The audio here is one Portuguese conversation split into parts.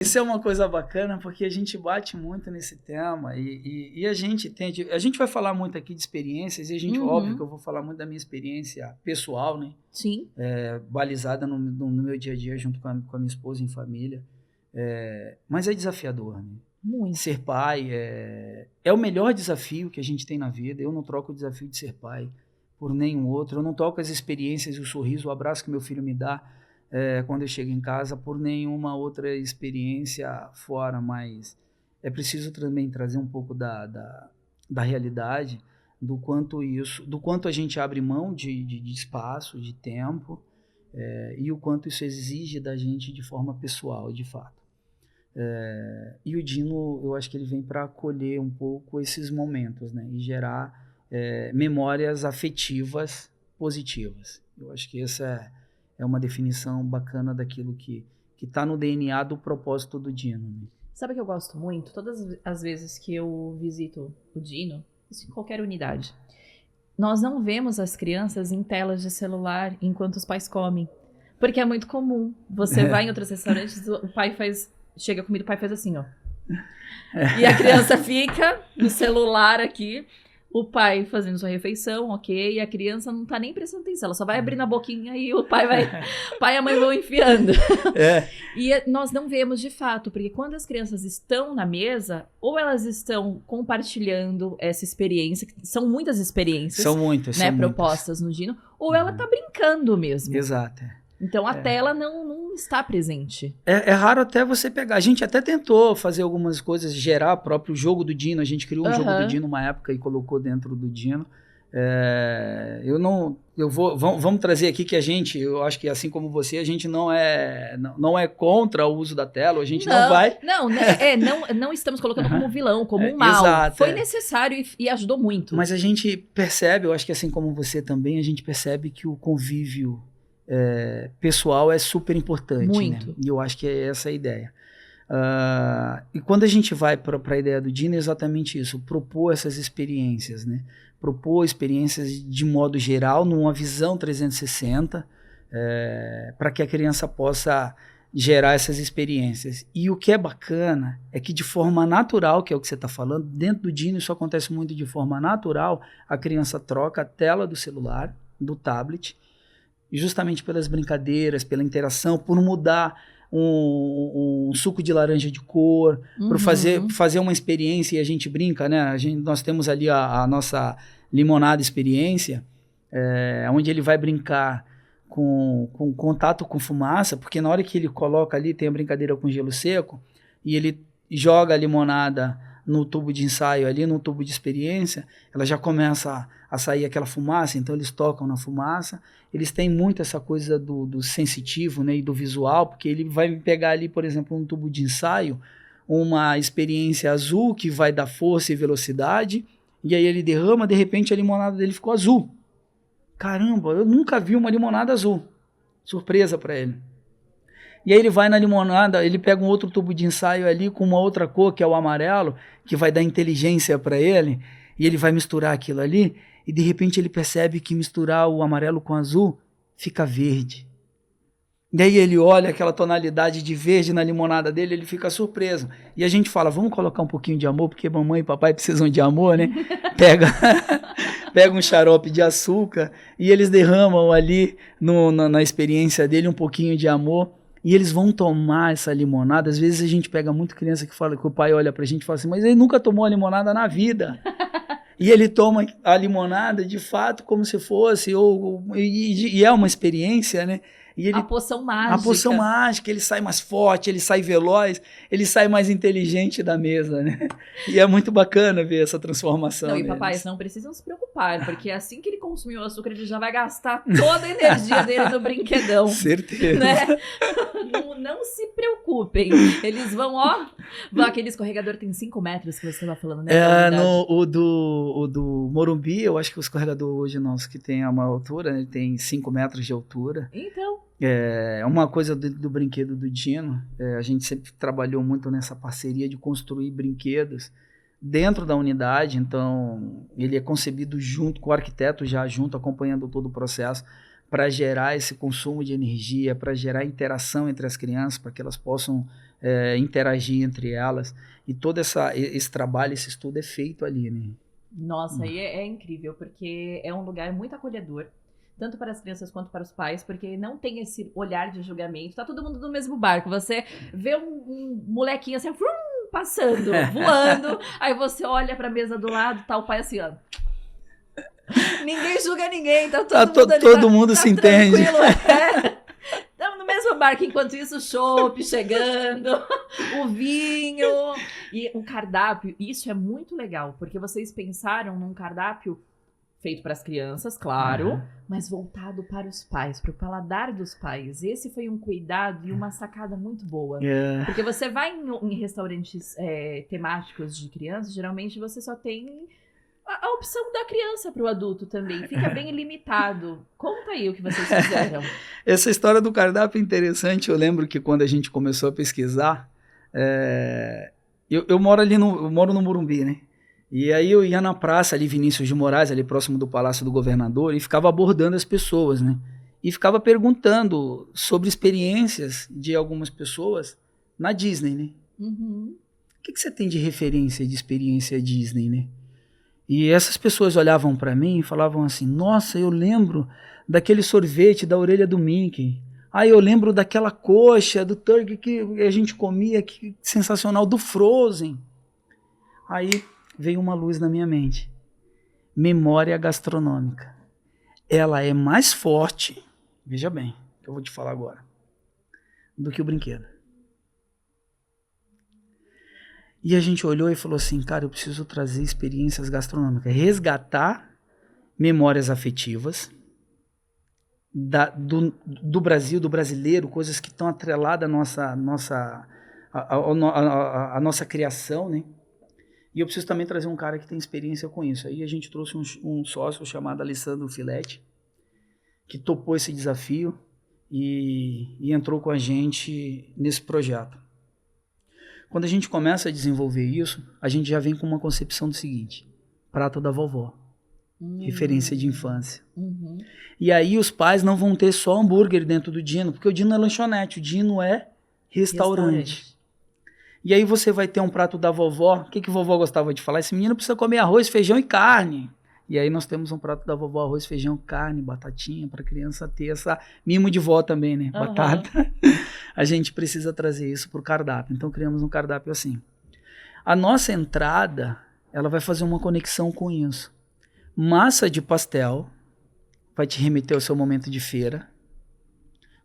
Isso é uma coisa bacana, porque a gente bate muito nesse tema e a gente tende... A gente vai falar muito aqui de experiências e a gente, óbvio que eu vou falar muito da minha experiência pessoal, né? Sim. Balizada no meu dia a dia junto com a minha esposa em família. Mas é desafiador, né? Muito. Ser pai é o melhor desafio que a gente tem na vida. Eu não troco o desafio de ser pai por nenhum outro. Eu não troco as experiências, o sorriso, o abraço que meu filho me dá quando eu chego em casa por nenhuma outra experiência fora, mas é preciso também trazer um pouco da realidade do quanto a gente abre mão de espaço, de tempo, e o quanto isso exige da gente de forma pessoal, de fato. E o Dino, eu acho que ele vem para acolher um pouco esses momentos, né? E gerar memórias afetivas positivas. Eu acho que essa é uma definição bacana daquilo que está no DNA do propósito do Dino. Né? Sabe o que eu gosto muito? Todas as vezes que eu visito o Dino, isso em qualquer unidade, nós não vemos as crianças em telas de celular enquanto os pais comem. Porque é muito comum. Você vai em outros restaurantes, o pai chega a comida, o pai faz assim, ó. E a criança fica no celular aqui, o pai fazendo sua refeição, ok, e a criança não tá nem prestando atenção, ela só vai abrindo a boquinha e o pai e a mãe vão enfiando. E nós não vemos de fato, porque quando as crianças estão na mesa, ou elas estão compartilhando essa experiência, são muitas experiências, são muitas, propostas no Dino, ou ela tá brincando mesmo. Exato. Então a tela não está presente. É raro até você pegar. A gente até tentou fazer algumas coisas, gerar o próprio jogo do Dino. A gente criou um jogo do Dino uma época e colocou dentro do Dino. Vamos trazer aqui que eu acho que assim como você, a gente não é contra o uso da tela, a gente não vai... Não estamos colocando como vilão, como um mal. Exato, foi necessário e ajudou muito. Mas a gente percebe, eu acho que assim como você também, a gente percebe que o convívio pessoal é super importante. Muito. Né? E eu acho que é essa a ideia. E quando a gente vai para a ideia do Dino, é exatamente isso, propor essas experiências, né? Propor experiências de modo geral, numa visão 360, para que a criança possa gerar essas experiências. E o que é bacana é que de forma natural, que é o que você está falando, dentro do Dino isso acontece muito de forma natural, a criança troca a tela do celular, do tablet, justamente pelas brincadeiras, pela interação, por mudar um suco de laranja de cor, por fazer uma experiência, e a gente brinca, né? Nós temos ali a nossa limonada experiência, onde ele vai brincar com contato com fumaça, porque na hora que ele coloca ali, tem a brincadeira com gelo seco, e ele joga a limonada no tubo de ensaio ali, no tubo de experiência, ela já começa a sair aquela fumaça, então eles tocam na fumaça. Eles têm muito essa coisa do sensitivo, né, e do visual, porque ele vai pegar ali, por exemplo, um tubo de ensaio, uma experiência azul que vai dar força e velocidade, e aí ele derrama, de repente a limonada dele ficou azul. Caramba, eu nunca vi uma limonada azul. Surpresa para ele. E aí ele vai na limonada, ele pega um outro tubo de ensaio ali com uma outra cor, que é o amarelo, que vai dar inteligência para ele, e ele vai misturar aquilo ali, e de repente ele percebe que misturar o amarelo com o azul fica verde. E aí ele olha aquela tonalidade de verde na limonada dele, ele fica surpreso. E a gente fala, vamos colocar um pouquinho de amor, porque mamãe e papai precisam de amor, né? Pega um xarope de açúcar e eles derramam ali na experiência dele um pouquinho de amor. E eles vão tomar essa limonada. Às vezes a gente pega muito criança que fala que o pai olha pra gente e fala assim, mas ele nunca tomou a limonada na vida. E ele toma a limonada de fato como se fosse, e é uma experiência, né? E a poção mágica. A poção mágica, ele sai mais forte, ele sai veloz, ele sai mais inteligente da mesa, né? E é muito bacana ver essa transformação. Não, e papais não precisam se preocupar, porque assim que ele consumir o açúcar, ele já vai gastar toda a energia dele no brinquedão. Certeza. Né? Não se preocupem. Eles vão, aquele escorregador tem 5 metros que você estava falando, né? O do Morumbi, eu acho que o escorregador hoje nosso que tem uma altura, ele tem 5 metros de altura. Então... uma coisa do brinquedo do Dino, a gente sempre trabalhou muito nessa parceria de construir brinquedos dentro da unidade, então ele é concebido junto com o arquiteto, já junto, acompanhando todo o processo, para gerar esse consumo de energia, para gerar interação entre as crianças, para que elas possam interagir entre elas. E todo esse trabalho, esse estudo é feito ali, né? Nossa, e é incrível, porque é um lugar muito acolhedor, tanto para as crianças quanto para os pais, porque não tem esse olhar de julgamento, tá todo mundo no mesmo barco, você vê um molequinho assim, passando, voando, aí você olha para a mesa do lado, tá o pai assim, ó. Ninguém julga ninguém, tá todo mundo ali, todo mundo se entende. Estamos no mesmo barco, enquanto isso o chopp chegando, o vinho e o cardápio. Isso é muito legal, porque vocês pensaram num cardápio feito para as crianças, claro, mas voltado para os pais, para o paladar dos pais. Esse foi um cuidado e uma sacada muito boa. Porque você vai em restaurantes temáticos de crianças, geralmente você só tem a opção da criança para o adulto também. Fica bem limitado. Conta aí o que vocês fizeram. Essa história do cardápio é interessante. Eu lembro que quando a gente começou a pesquisar, eu moro no Morumbi, né? E aí eu ia na praça ali, Vinícius de Moraes, ali próximo do Palácio do Governador, e ficava abordando as pessoas, né? E ficava perguntando sobre experiências de algumas pessoas na Disney, né? Uhum. O que você tem de referência de experiência Disney, né? E essas pessoas olhavam para mim e falavam assim, nossa, eu lembro daquele sorvete da orelha do Mickey. Eu lembro daquela coxa do turkey que a gente comia, que sensacional, do Frozen. Aí veio uma luz na minha mente. Memória gastronômica. Ela é mais forte, veja bem, que eu vou te falar agora, do que o brinquedo. E a gente olhou e falou assim, cara, eu preciso trazer experiências gastronômicas, resgatar memórias afetivas do Brasil, do brasileiro, coisas que estão atreladas à nossa criação, né? E eu preciso também trazer um cara que tem experiência com isso. Aí a gente trouxe um sócio chamado Alessandro Filetti, que topou esse desafio e entrou com a gente nesse projeto. Quando a gente começa a desenvolver isso, a gente já vem com uma concepção do seguinte, prato da vovó, referência de infância. Uhum. E aí os pais não vão ter só hambúrguer dentro do Dino, porque o Dino é lanchonete, o Dino é restaurante. E aí você vai ter um prato da vovó, o que vovó gostava de falar? Esse menino precisa comer arroz, feijão e carne. E aí nós temos um prato da vovó, arroz, feijão, carne, batatinha, para a criança ter essa mimo de vó também, né? Uhum. Batata. A gente precisa trazer isso para o cardápio. Então criamos um cardápio assim. A nossa entrada, ela vai fazer uma conexão com isso. Massa de pastel vai te remeter ao seu momento de feira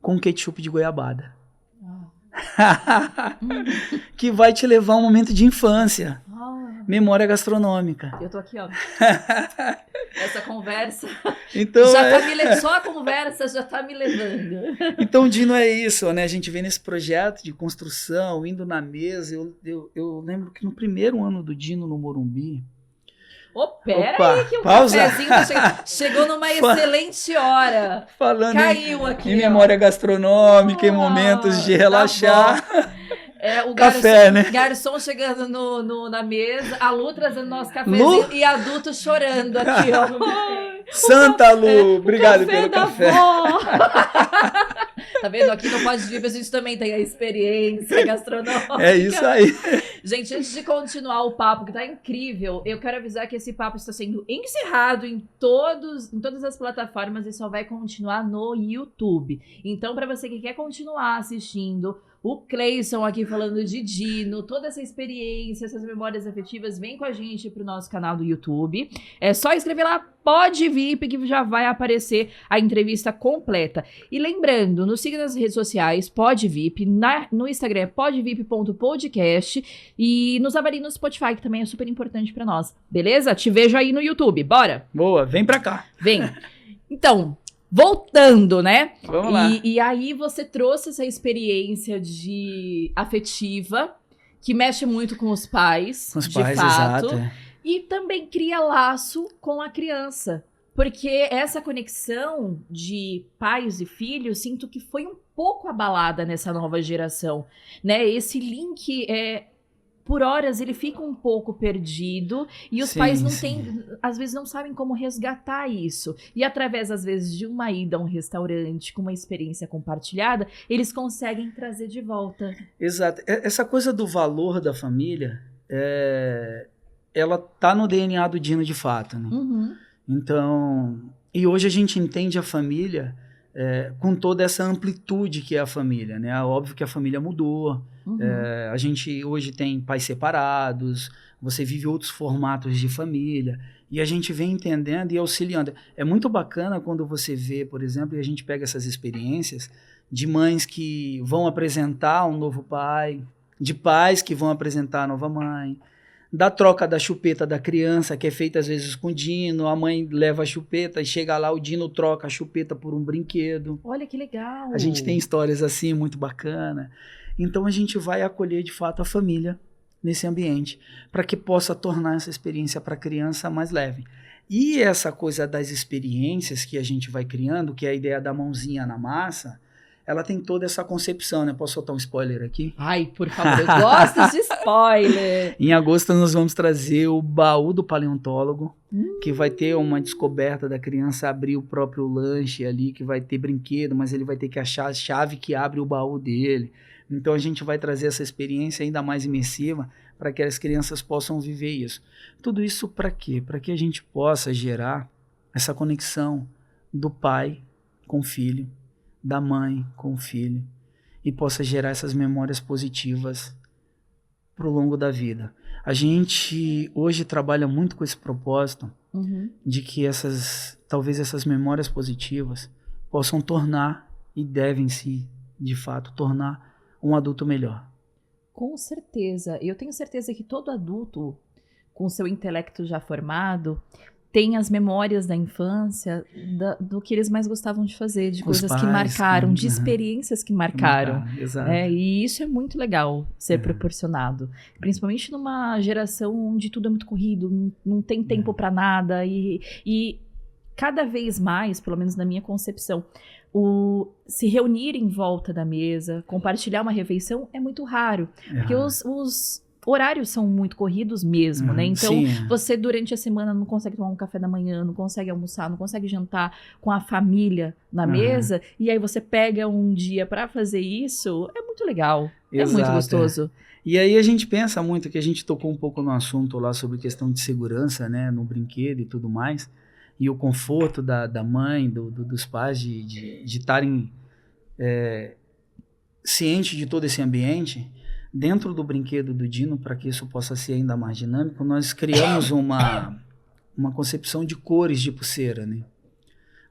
com ketchup de goiabada. Que vai te levar a um momento de infância. Memória gastronômica. Eu tô aqui, ó. Essa conversa. Então, Só a conversa já tá me levando. Então o Dino é isso, né? A gente vê nesse projeto de construção, indo na mesa. Eu lembro que no primeiro ano do Dino no Morumbi. Pera aí que o cafezinho tá chegou numa excelente hora. Falando Caiu aqui, em memória gastronômica, em momentos de relaxar. O café, garçom, né? Garçom chegando na mesa, a Lu trazendo nosso cafezinho e adulto chorando aqui, ó. Santa Lu, obrigado pelo café. Tá vendo? Aqui no Pode Vir a gente também tem a experiência gastronômica. É isso aí. Gente, antes de continuar o papo, que tá incrível, eu quero avisar que esse papo está sendo encerrado em todas as plataformas e só vai continuar no YouTube. Então, para você que quer continuar assistindo, o Cleison aqui falando de Dino, toda essa experiência, essas memórias afetivas, vem com a gente pro nosso canal do YouTube. É só escrever lá, Pode VIP, que já vai aparecer a entrevista completa. E lembrando, nos siga nas redes sociais, Pode VIP, no Instagram, podvip.podcast e nos avalie no Spotify, que também é super importante pra nós. Beleza? Te vejo aí no YouTube, bora? Boa, vem pra cá. Vem. Então, voltando, né? Vamos lá. E aí você trouxe essa experiência afetiva, que mexe muito com os pais, Com os de pais, fato. exato. E também cria laço com a criança. Porque essa conexão de pais e filhos, sinto que foi um pouco abalada nessa nova geração, né? Esse link por horas ele fica um pouco perdido e os Sim, pais não sim. têm, às vezes não sabem como resgatar isso. E através, às vezes, de uma ida a um restaurante com uma experiência compartilhada, eles conseguem trazer de volta. Exato. Essa coisa do valor da família, ela tá no DNA do Dino de fato, né? Uhum. Então, e hoje a gente entende a família com toda essa amplitude que é a família, né? Óbvio que a família mudou, Uhum. a gente hoje tem pais separados, você vive outros formatos de família, e a gente vem entendendo e auxiliando. É muito bacana quando você vê, por exemplo, e a gente pega essas experiências de mães que vão apresentar um novo pai, de pais que vão apresentar a nova mãe, da troca da chupeta da criança, que é feita às vezes com o Dino, a mãe leva a chupeta e chega lá, o Dino troca a chupeta por um brinquedo. Olha que legal. A gente tem histórias assim, muito bacana. Então a gente vai acolher de fato a família nesse ambiente, para que possa tornar essa experiência para a criança mais leve. E essa coisa das experiências que a gente vai criando, que é a ideia da mãozinha na massa, ela tem toda essa concepção, né? Posso soltar um spoiler aqui? Ai, por favor, eu gosto de spoiler. Em agosto nós vamos trazer o baú do paleontólogo, que vai ter uma descoberta da criança abrir o próprio lanche ali, que vai ter brinquedo, mas ele vai ter que achar a chave que abre o baú dele. Então a gente vai trazer essa experiência ainda mais imersiva para que as crianças possam viver isso. Tudo isso para quê? Para que a gente possa gerar essa conexão do pai com o filho, da mãe com o filho, e possa gerar essas memórias positivas para o longo da vida. A gente hoje trabalha muito com esse propósito de que talvez essas memórias positivas possam tornar, e devem se, de fato, tornar um adulto melhor. Com certeza. Eu tenho certeza que todo adulto, com seu intelecto já formado, tem as memórias da infância, do que eles mais gostavam de fazer, de Com os coisas que pais, marcaram, de experiências que marcaram. Exato. E isso é muito legal ser proporcionado. Principalmente numa geração onde tudo é muito corrido, não tem tempo para nada. E cada vez mais, pelo menos na minha concepção, se reunir em volta da mesa, compartilhar uma refeição é muito raro. Porque os horários são muito corridos mesmo, né? Então, você durante a semana não consegue tomar um café da manhã, não consegue almoçar, não consegue jantar com a família na mesa, e aí você pega um dia para fazer isso, é muito legal. É muito gostoso. E aí a gente pensa muito, que a gente tocou um pouco no assunto lá sobre questão de segurança, né? No brinquedo e tudo mais, e o conforto da mãe, dos pais de estarem cientes de todo esse ambiente. Dentro do brinquedo do Dino, para que isso possa ser ainda mais dinâmico, nós criamos uma concepção de cores de pulseira, né?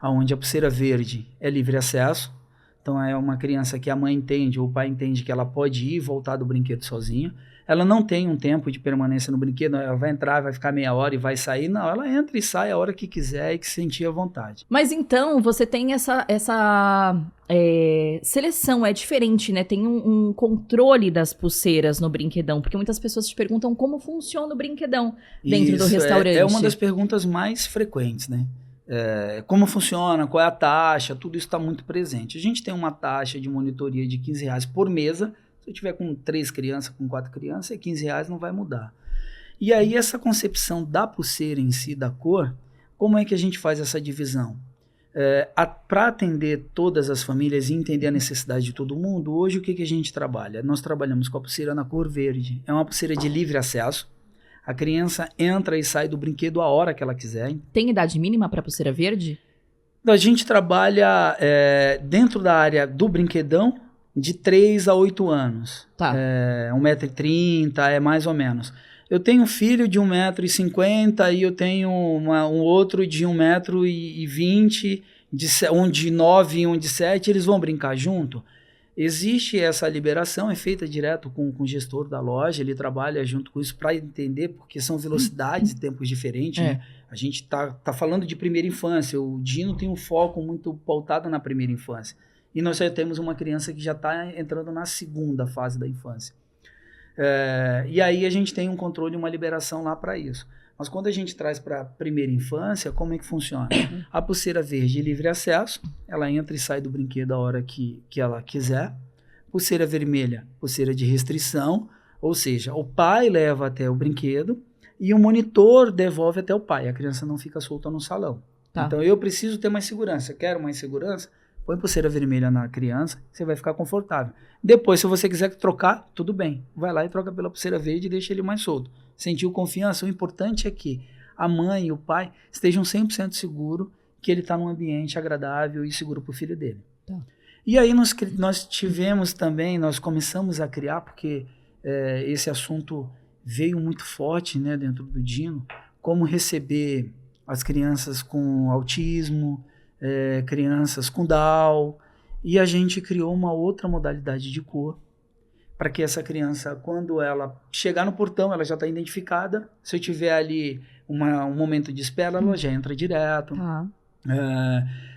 Onde a pulseira verde é livre acesso, então é uma criança que a mãe entende, ou o pai entende que ela pode ir e voltar do brinquedo sozinha. Ela não tem um tempo de permanência no brinquedo, ela vai entrar, vai ficar meia hora e vai sair. Não, ela entra e sai a hora que quiser e que sentir à vontade. Mas então, você tem essa seleção, é diferente, né? Tem um controle das pulseiras no brinquedão, porque muitas pessoas te perguntam como funciona o brinquedão dentro do restaurante. É uma das perguntas mais frequentes, né? Como funciona, qual é a taxa, tudo isso está muito presente. A gente tem uma taxa de monitoria de R$15 por mesa. Se eu tiver com 3 crianças, com 4 crianças, R$15 não vai mudar. E aí essa concepção da pulseira em si, da cor, como é que a gente faz essa divisão? Para atender todas as famílias e entender a necessidade de todo mundo, hoje o que a gente trabalha? Nós trabalhamos com a pulseira na cor verde. É uma pulseira de livre acesso. A criança entra e sai do brinquedo a hora que ela quiser. Tem idade mínima para pulseira verde? A gente trabalha dentro da área do brinquedão, de 3 a 8 anos. Tá. 1,30 m, mais ou menos. Eu tenho um filho de 1,50 m e eu tenho um outro de 1,20 m, um de 9 e um de 7, eles vão brincar junto? Existe essa liberação, é feita direto com o gestor da loja, ele trabalha junto com isso para entender, porque são velocidades e tempos diferentes, né? A gente tá falando de primeira infância, o Dino tem um foco muito pautado na primeira infância. E nós já temos uma criança que já está entrando na segunda fase da infância. E aí a gente tem um controle e uma liberação lá para isso. Mas quando a gente traz para a primeira infância, como é que funciona? A pulseira verde livre acesso, ela entra e sai do brinquedo a hora que ela quiser. Pulseira vermelha, pulseira de restrição, Ou seja, o pai leva até o brinquedo e o monitor devolve até o pai. A criança não fica solta no salão. Tá. Então eu preciso ter mais segurança. Quero mais segurança? Põe pulseira vermelha na criança, você vai ficar confortável. Depois, se você quiser trocar, tudo bem. Vai lá e troca pela pulseira verde e deixa ele mais solto. Sentiu confiança? O importante é que a mãe e o pai estejam 100% seguros que ele está num ambiente agradável e seguro para o filho dele. Tá. E aí nós tivemos também, nós começamos a criar, porque esse assunto veio muito forte, né, dentro do Dino, como receber as crianças com autismo, crianças com Down, e a gente criou uma outra modalidade de cor, para que essa criança, quando ela chegar no portão, ela já está identificada. Se eu tiver ali um momento de espera, ela já entra direto. Tá.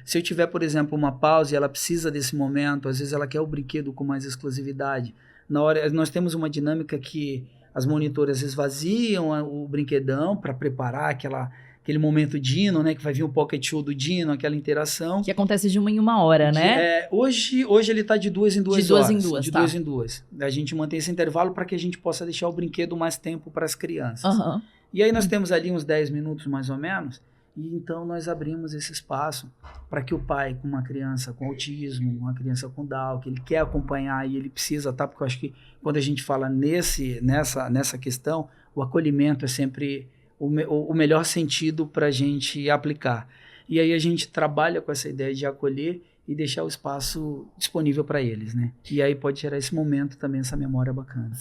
Se eu tiver, por exemplo, uma pausa e ela precisa desse momento, às vezes ela quer o brinquedo com mais exclusividade. Na hora, nós temos uma dinâmica que as monitoras esvaziam o brinquedão para preparar aquele momento Dino, né, que vai vir o Pocket Show do Dino, aquela interação. Que acontece de 1 em 1 hora, né? Hoje ele está de 2 em 2 de 2 horas. em 2, de tá. 2 em 2. A gente mantém esse intervalo para que a gente possa deixar o brinquedo mais tempo para as crianças. Uhum. E aí nós temos ali uns 10 minutos mais ou menos, e então nós abrimos esse espaço para que o pai com uma criança com autismo, uma criança com Down, que ele quer acompanhar e ele precisa estar, porque eu acho que quando a gente fala nessa questão, o acolhimento é sempre o melhor sentido para a gente aplicar. E aí a gente trabalha com essa ideia de acolher e deixar o espaço disponível para eles, né? E aí pode gerar esse momento também, essa memória bacana.